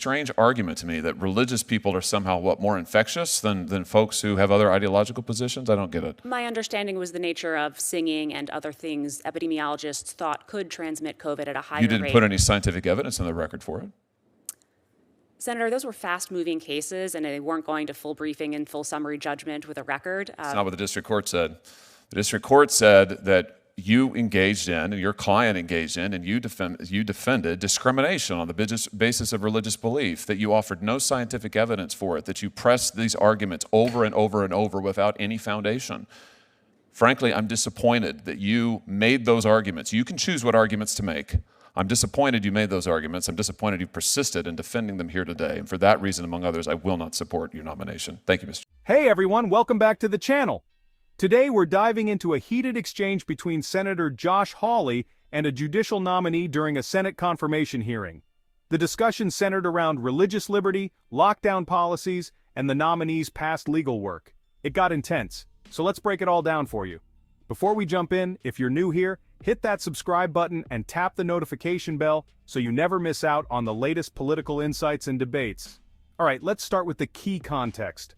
Strange argument to me that religious people are somehow, more infectious than folks who have other ideological positions? I don't get it. My understanding was the nature of singing and other things epidemiologists thought could transmit COVID at a higher rate. You didn't put any scientific evidence in the record for it? Senator, those were fast-moving cases, and they weren't going to full briefing and full summary judgment with a record. That's not what the district court said. The district court said that you engaged in, and your client engaged in, and you defended discrimination on the basis of religious belief, that you offered no scientific evidence for it, that you pressed these arguments over and over and over without any foundation. Frankly, I'm disappointed that you made those arguments. You can choose what arguments to make. I'm disappointed you made those arguments. I'm disappointed you persisted in defending them here today. And for that reason, among others, I will not support your nomination. Thank you, Mr. Hey everyone, welcome back to the channel. Today we're diving into a heated exchange between Senator Josh Hawley and a judicial nominee during a Senate confirmation hearing. The discussion centered around religious liberty, lockdown policies, and the nominee's past legal work. It got intense, so let's break it all down for you. Before we jump in, if you're new here, hit that subscribe button and tap the notification bell so you never miss out on the latest political insights and debates. Alright, let's start with the key context.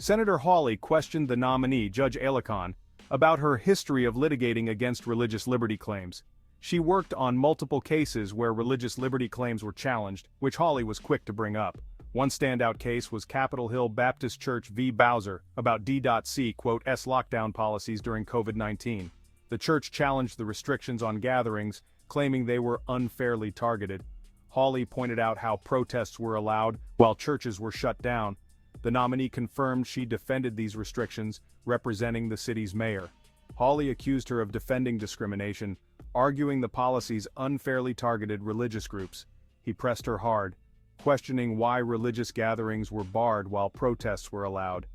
Senator Hawley questioned the nominee, Judge AliKhan, about her history of litigating against religious liberty claims. She worked on multiple cases where religious liberty claims were challenged, which Hawley was quick to bring up. One standout case was Capitol Hill Baptist Church v. Bowser about D.C. S lockdown policies during COVID-19. The church challenged the restrictions on gatherings, claiming they were unfairly targeted. Hawley pointed out how protests were allowed while churches were shut down. The nominee confirmed she defended these restrictions, representing the city's mayor. Hawley accused her of defending discrimination, arguing the policies unfairly targeted religious groups. He pressed her hard, questioning why religious gatherings were barred while protests were allowed.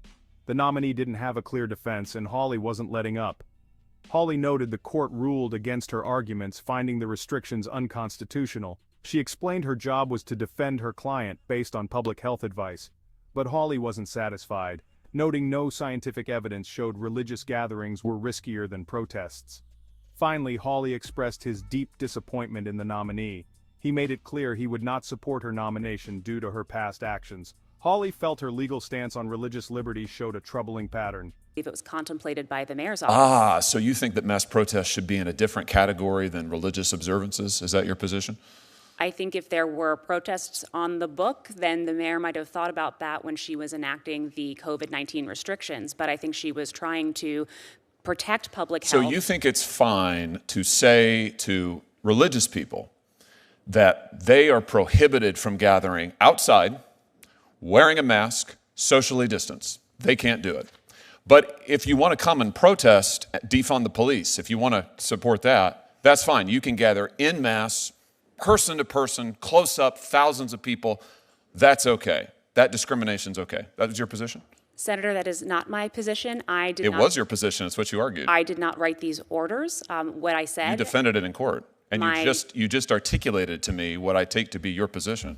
The nominee didn't have a clear defense, and Hawley wasn't letting up. Hawley noted the court ruled against her arguments, finding the restrictions unconstitutional. She explained her job was to defend her client based on public health advice. But Hawley wasn't satisfied, noting no scientific evidence showed religious gatherings were riskier than protests. Finally, Hawley expressed his deep disappointment in the nominee. He made it clear he would not support her nomination due to her past actions. Hawley felt her legal stance on religious liberty showed a troubling pattern. If it was contemplated by the mayor's office. So you think that mass protests should be in a different category than religious observances? Is that your position? I think if there were protests on the book, then the mayor might have thought about that when she was enacting the COVID-19 restrictions. But I think she was trying to protect public health. So you think it's fine to say to religious people that they are prohibited from gathering outside, wearing a mask, socially distanced. They can't do it. But if you want to come and protest, defund the police, if you want to support that, that's fine. You can gather en masse, person to person, close up, thousands of people. That's okay. That discrimination's okay. That was your position? Senator, that is not my position. It was your position. It's what you argued. I did not write these orders. What I said. You defended it in court. And you just articulated to me what I take to be your position.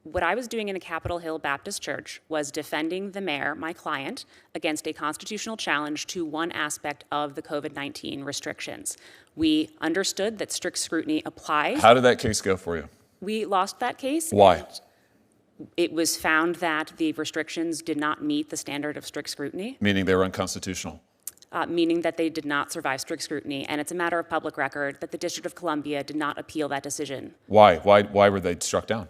What I was doing in the Capitol Hill Baptist Church was defending the mayor, my client, against a constitutional challenge to one aspect of the COVID-19 restrictions. We understood that strict scrutiny applies. How did that case go for you? We lost that case. Why? It was found that the restrictions did not meet the standard of strict scrutiny. Meaning they were unconstitutional? Meaning that they did not survive strict scrutiny. And it's a matter of public record that the District of Columbia did not appeal that decision. Why? Why were they struck down?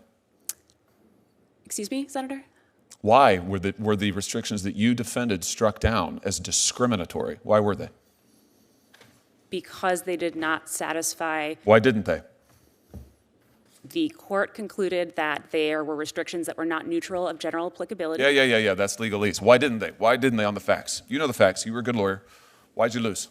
Excuse me, Senator? Why were the restrictions that you defended struck down as discriminatory? Why were they? Because they did not satisfy. Why didn't they? The court concluded that there were restrictions that were not neutral of general applicability. Yeah. That's legalese. Why didn't they? Why didn't they on the facts? You know the facts. You were a good lawyer. Why'd you lose?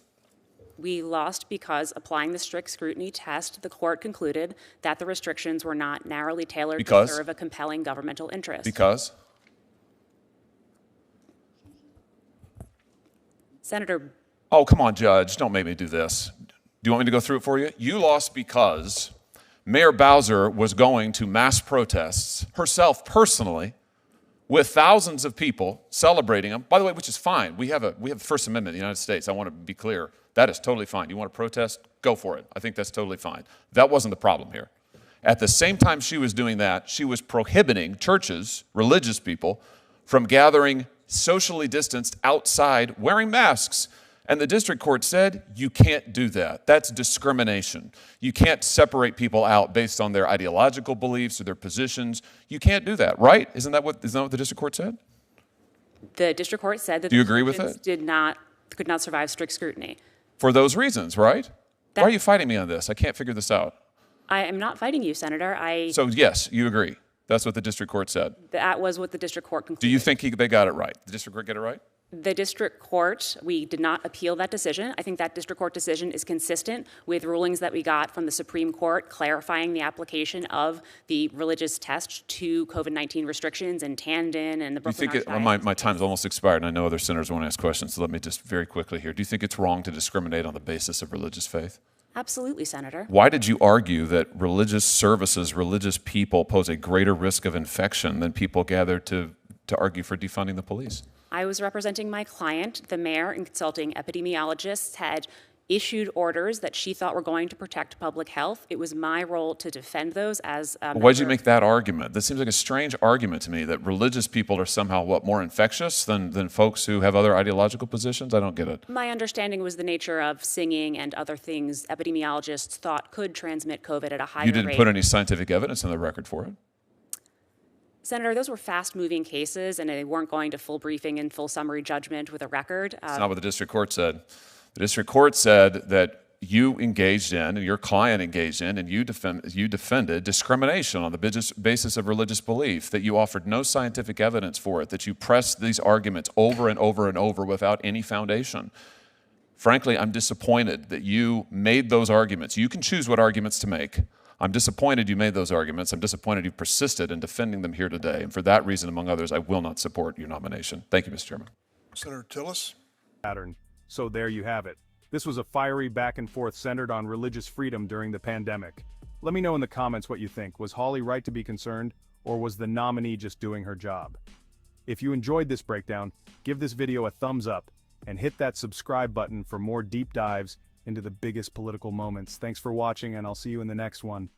We lost because applying the strict scrutiny test, the court concluded that the restrictions were not narrowly tailored to serve a compelling governmental interest. Because? Senator. Oh, come on, Judge. Don't make me do this. Do you want me to go through it for you? You lost because Mayor Bowser was going to mass protests herself personally with thousands of people celebrating them. By the way, which is fine. We have the First Amendment in the United States. I want to be clear. That is totally fine. You want to protest? Go for it. I think that's totally fine. That wasn't the problem here. At the same time she was doing that, she was prohibiting churches, religious people, from gathering socially distanced outside wearing masks. And the district court said, you can't do that. That's discrimination. You can't separate people out based on their ideological beliefs or their positions. You can't do that, right? Isn't that what the district court said? The district court said that do you agree with it? Could not survive strict scrutiny. For those reasons, right? Why are you fighting me on this? I can't figure this out. I am not fighting you, Senator. So yes, you agree. That's what the district court said. That was what the district court concluded. Do you think they got it right? The district court get it right? The district court, we did not appeal that decision. I think that district court decision is consistent with rulings that we got from the Supreme Court clarifying the application of the religious test to COVID-19 restrictions in Tandon and the Brooklyn Archdiocese. My time's almost expired, and I know other senators want to ask questions, so let me just very quickly here. Do you think it's wrong to discriminate on the basis of religious faith? Absolutely, Senator. Why did you argue that religious services, religious people pose a greater risk of infection than people gathered to argue for defunding the police? I was representing my client. The mayor and consulting epidemiologists had issued orders that she thought were going to protect public health. It was my role to defend those as a Why did you make that argument? This seems like a strange argument to me, that religious people are somehow, more infectious than folks who have other ideological positions? I don't get it. My understanding was the nature of singing and other things epidemiologists thought could transmit COVID at a higher rate. You didn't put any scientific evidence on the record for it? Senator, those were fast-moving cases, and they weren't going to full briefing and full summary judgment with a record. That's not what the district court said. The district court said that you engaged in, and your client engaged in, and you defended discrimination on the basis of religious belief, that you offered no scientific evidence for it, that you pressed these arguments over and over and over without any foundation. Frankly, I'm disappointed that you made those arguments. You can choose what arguments to make. I'm disappointed you made those arguments. I'm disappointed you persisted in defending them here today. And for that reason, among others, I will not support your nomination. Thank you, Mr. Chairman. Senator Tillis. Pattern. So there you have it. This was a fiery back and forth centered on religious freedom during the pandemic. Let me know in the comments what you think. Was Hawley right to be concerned, or was the nominee just doing her job? If you enjoyed this breakdown, give this video a thumbs up and hit that subscribe button for more deep dives into the biggest political moments. Thanks for watching, and I'll see you in the next one.